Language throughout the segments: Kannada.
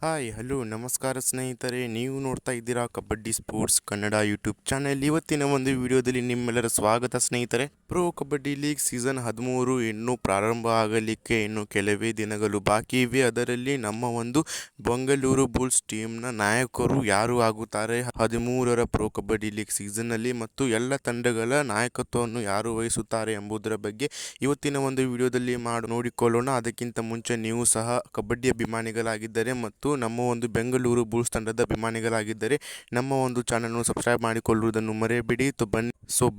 ಹಾಯ್ ಹಲೋ ನಮಸ್ಕಾರ ಸ್ನೇಹಿತರೆ, ನೀವು ನೋಡ್ತಾ ಇದ್ದೀರಾ kabaddi sports Kannada YouTube channel. ಇವತ್ತಿನ ಒಂದು ವಿಡಿಯೋದಲ್ಲಿ ನಿಮ್ಮೆಲ್ಲರ ಸ್ವಾಗತ ಸ್ನೇಹಿತರೆ. ಪ್ರೋ ಕಬಡ್ಡಿ ಲೀಗ್ ಸೀಸನ್ 13 ಇನ್ನೂ ಪ್ರಾರಂಭ ಆಗಲಿಕ್ಕೆ ಇನ್ನು ಕೆಲವೇ ದಿನಗಳು ಬಾಕಿ ಇವೆ. ಅದರಲ್ಲಿ ನಮ್ಮ ಒಂದು ಬೆಂಗಳೂರು ಬುಲ್ಸ್ ಟೀಮ್ನ ನಾಯಕರು ಯಾರು ಆಗುತ್ತಾರೆ 13ರ ಪ್ರೋ ಕಬಡ್ಡಿ ಲೀಗ್ ಸೀಸನ್ನಲ್ಲಿ ಮತ್ತು ಎಲ್ಲ ತಂಡಗಳ ನಾಯಕತ್ವವನ್ನು ಯಾರು ವಹಿಸುತ್ತಾರೆ ಎಂಬುದರ ಬಗ್ಗೆ ಇವತ್ತಿನ ಒಂದು ವಿಡಿಯೋದಲ್ಲಿ ನೋಡಿಕೊಳ್ಳೋಣ. ಅದಕ್ಕಿಂತ ಮುಂಚೆ ನೀವು ಸಹ ಕಬಡ್ಡಿ ಅಭಿಮಾನಿಗಳಾಗಿದ್ದರೆ ಮತ್ತು ನಮ್ಮ ಒಂದು ಬೆಂಗಳೂರು ಬುಲ್ಸ್ ತಂಡದ ಅಭಿಮಾನಿಗಳಾಗಿದ್ದರೆ ನಮ್ಮ ಒಂದು ಚಾನಲ್ನ ಸಬ್ಸ್ಕ್ರೈಬ್ ಮಾಡಿಕೊಳ್ಳುವುದನ್ನು ಮರೆಯಬೇಡಿ.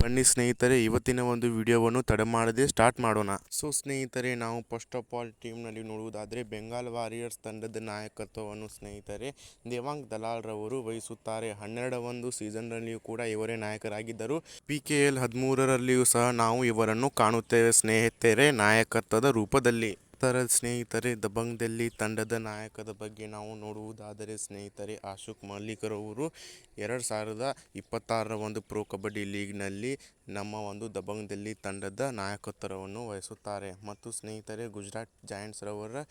ಬನ್ನಿ ಸ್ನೇಹಿತರೆ, ಇವತ್ತಿನ ಒಂದು ವಿಡಿಯೋವನ್ನು ತಡ ಮಾಡದೆ ಸ್ಟಾರ್ಟ್ ಮಾಡೋಣ. ಸ್ನೇಹಿತರೆ, ನಾವು ಫಸ್ಟ್ ಆಫ್ ಆಲ್ ಟೀಮ್ನಲ್ಲಿ ನೋಡುವುದಾದರೆ ಬೆಂಗಾಲ್ ವಾರಿಯರ್ಸ್ ತಂಡದ ನಾಯಕತ್ವವನ್ನು ಸ್ನೇಹಿತರೆ ದೇವಾಂಗ್ ದಲಾಲ್ ರವರು ವಹಿಸುತ್ತಾರೆ. 12 ಸೀಸನ್ನಲ್ಲಿಯೂ ಕೂಡ ಇವರೇ ನಾಯಕರಾಗಿದ್ದರು. PKL 13ರಲ್ಲಿಯೂ ಸಹ ನಾವು ಇವರನ್ನು ಕಾಣುತ್ತೇವೆ ಸ್ನೇಹಿತರೆ ನಾಯಕತ್ವದ ರೂಪದಲ್ಲಿ. ಸ್ನೇಹಿತರೆ, ದಬಂಗ್ ಡೆಲ್ಲಿ ತಂಡದ ನಾಯಕದ ಬಗ್ಗೆ ನಾವು ನೋಡುವುದಾದರೆ ಸ್ನೇಹಿತರೆ ಅಶೋಕ್ ಮಲ್ಲಿಕ್ ರವರು 2026ರ ಒಂದು ಪ್ರೋ ಕಬಡ್ಡಿ ಲೀಗ್ನಲ್ಲಿ ನಮ್ಮ ಒಂದು ದಬಂಗ್ ಡೆಲ್ಲಿ ತಂಡದ ನಾಯಕತ್ವವನ್ನು ವಹಿಸುತ್ತಾರೆ. ಮತ್ತು ಸ್ನೇಹಿತರೆ, ಗುಜರಾತ್ ಜಾಯಿಂಟ್ಸ್ ರವರ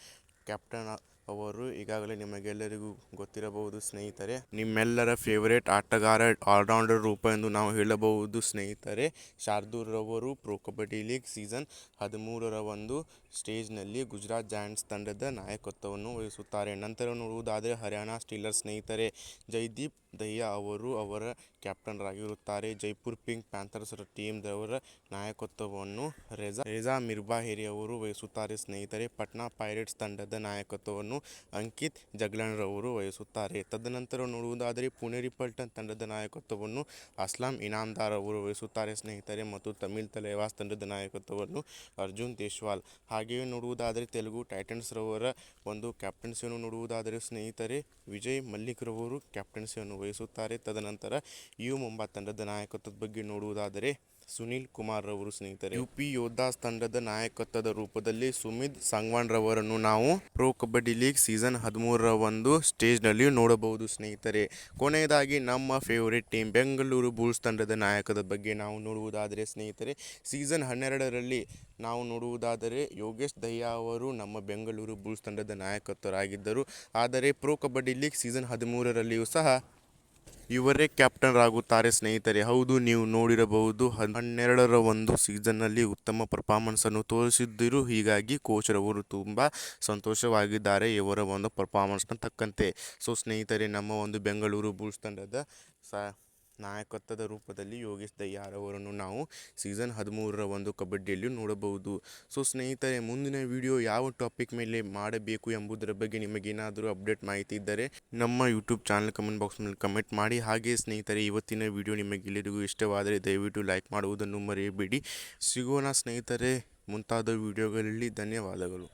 ಕ್ಯಾಪ್ಟನ್ ಅವರು ಈಗಾಗಲೇ ನಿಮಗೆಲ್ಲರಿಗೂ ಗೊತ್ತಿರಬಹುದು ಸ್ನೇಹಿತರೆ. ನಿಮ್ಮೆಲ್ಲರ ಫೇವರೇಟ್ ಆಟಗಾರ, ಆಲ್ರೌಂಡರ್ ರೂಪ ಎಂದು ನಾವು ಹೇಳಬಹುದು ಸ್ನೇಹಿತರೆ. ಶಾರ್ದೂಲ್ ರವರು ಪ್ರೋ ಕಬಡ್ಡಿ ಲೀಗ್ ಸೀಸನ್ 13ರ ಒಂದು ಸ್ಟೇಜ್ನಲ್ಲಿ ಗುಜರಾತ್ ಜಾಯಿಂಟ್ಸ್ ತಂಡದ ನಾಯಕತ್ವವನ್ನು ವಹಿಸುತ್ತಾರೆ. ನಂತರ ನೋಡುವುದಾದರೆ ಹರಿಯಾಣ ಸ್ಟೀಲರ್ಸ್ ಸ್ನೇಹಿತರೆ ಜೈದೀಪ್ ದಹಿಯಾ ಅವರು ಅವರ ಕ್ಯಾಪ್ಟನ್ ಆಗಿರುತ್ತಾರೆ. ಜೈಪುರ್ ಪಿಂಕ್ ಪ್ಯಾಂಥರ್ಸ್ ಟೀಮ್ದವರ ನಾಯಕತ್ವವನ್ನು ರೇಜಾ ಮಿರ್ಬಾಹೇರಿ ಅವರು ವಹಿಸುತ್ತಾರೆ ಸ್ನೇಹಿತರೆ. ಪಟ್ನಾ ಪೈರೇಟ್ಸ್ ತಂಡದ ನಾಯಕತ್ವವನ್ನು ಅಂಕಿತ್ ಜಗ್ಲನ್ ರವರು ವಹಿಸುತ್ತಾರೆ. ತದನಂತರ ನೋಡುವುದಾದರೆ ಪುಣೇರಿ ಪಲ್ಟನ್ ತಂಡದ ನಾಯಕತ್ವವನ್ನು ಅಸ್ಲಾಂ ಇನಾಮ್ದಾರ್ ಅವರು ವಹಿಸುತ್ತಾರೆ ಸ್ನೇಹಿತರೆ. ಮತ್ತು ತಮಿಳ್ ತಲೈವಾಸ್ ತಂಡದ ನಾಯಕತ್ವವನ್ನು ಅರ್ಜುನ್ ದೇಶ್ವಾಲ್. ಹಾಗೆಯೇ ನೋಡುವುದಾದರೆ ತೆಲುಗು ಟೈಟನ್ಸ್ ರವರ ಒಂದು ಕ್ಯಾಪ್ಟನ್ಸಿಯನ್ನು ನೋಡುವುದಾದರೆ ಸ್ನೇಹಿತರೆ ವಿಜಯ್ ಮಲ್ಲಿಕ್ ರವರು ಕ್ಯಾಪ್ಟನ್ಸಿಯನ್ನು ವಹಿಸುತ್ತಾರೆ. ತದನಂತರ ಯು ಮುಂಬಾ ತಂಡದ ನಾಯಕತ್ವದ ಬಗ್ಗೆ ನೋಡುವುದಾದರೆ ಸುನಿಲ್ ಕುಮಾರ್ ರವರು ಸ್ನೇಹಿತರೆ. UP ಯೋಧಾಸ್ ತಂಡದ ನಾಯಕತ್ವದ ರೂಪದಲ್ಲಿ ಸುಮಿತ್ ಸಂಗ್ವಾನ್ ರವರನ್ನು ನಾವು ಪ್ರೋ ಕಬಡ್ಡಿ ಲೀಗ್ ಸೀಸನ್ 13ರ ಒಂದು ಸ್ಟೇಜ್ನಲ್ಲಿ ನೋಡಬಹುದು ಸ್ನೇಹಿತರೆ. ಕೊನೆಯದಾಗಿ ನಮ್ಮ ಫೇವರೇಟ್ ಟೀಮ್ ಬೆಂಗಳೂರು ಬುಲ್ಸ್ ತಂಡದ ನಾಯಕದ ಬಗ್ಗೆ ನಾವು ನೋಡುವುದಾದರೆ ಸ್ನೇಹಿತರೆ ಸೀಸನ್ 12ರಲ್ಲಿ ನಾವು ನೋಡುವುದಾದರೆ ಯೋಗೇಶ್ ದಹಿಯಾ ಅವರು ನಮ್ಮ ಬೆಂಗಳೂರು ಬುಲ್ಸ್ ತಂಡದ ನಾಯಕತ್ವರಾಗಿದ್ದರು. ಆದರೆ ಪ್ರೋ ಕಬಡ್ಡಿ ಲೀಗ್ ಸೀಸನ್ 13ರಲ್ಲಿಯೂ ಸಹ ಇವರೇ ಕ್ಯಾಪ್ಟನ್ ಆಗುತ್ತಾರೆ ಸ್ನೇಹಿತರೆ. ಹೌದು, ನೀವು ನೋಡಿರಬಹುದು 12ರ ಒಂದು ಸೀಸನ್ನಲ್ಲಿ ಉತ್ತಮ ಪರ್ಫಾರ್ಮೆನ್ಸನ್ನು ತೋರಿಸಿದ್ದರು. ಹೀಗಾಗಿ ಕೋಚ್ ರವರು ತುಂಬ ಸಂತೋಷವಾಗಿದ್ದಾರೆ ಇವರ ಒಂದು ಪರ್ಫಾರ್ಮೆನ್ಸ್ನ ತಕ್ಕಂತೆ. ಸ್ನೇಹಿತರೆ, ನಮ್ಮ ಒಂದು ಬೆಂಗಳೂರು ಬುಲ್ಸ್ ತಂಡದ ನಾಯಕತ್ವದ ರೂಪದಲ್ಲಿ ಯೋಗೇಶ್ ದಹಿಯಾ ಅವರನ್ನು ನಾವು ಸೀಸನ್ 13ರ ಒಂದು ಕಬಡ್ಡಿಯಲ್ಲಿ ನೋಡಬಹುದು. ಸ್ನೇಹಿತರೆ, ಮುಂದಿನ ವಿಡಿಯೋ ಯಾವ ಟಾಪಿಕ್ ಮೇಲೆ ಮಾಡಬೇಕು ಎಂಬುದರ ಬಗ್ಗೆ ನಿಮಗೇನಾದರೂ ಅಪ್ಡೇಟ್ ಮಾಹಿತಿ ಇದ್ದರೆ ನಮ್ಮ ಯೂಟ್ಯೂಬ್ ಚಾನಲ್ ಕಮೆಂಟ್ ಬಾಕ್ಸ್ನಲ್ಲಿ ಕಮೆಂಟ್ ಮಾಡಿ. ಹಾಗೆ ಸ್ನೇಹಿತರೆ, ಇವತ್ತಿನ ವಿಡಿಯೋ ನಿಮಗೆಲ್ಲರಿಗೂ ಇಷ್ಟವಾದರೆ ದಯವಿಟ್ಟು ಲೈಕ್ ಮಾಡುವುದನ್ನು ಮರೆಯಬೇಡಿ. ಸಿಗೋಣ ಸ್ನೇಹಿತರೆ ಮುಂತಾದ ವಿಡಿಯೋಗಳಲ್ಲಿ. ಧನ್ಯವಾದಗಳು.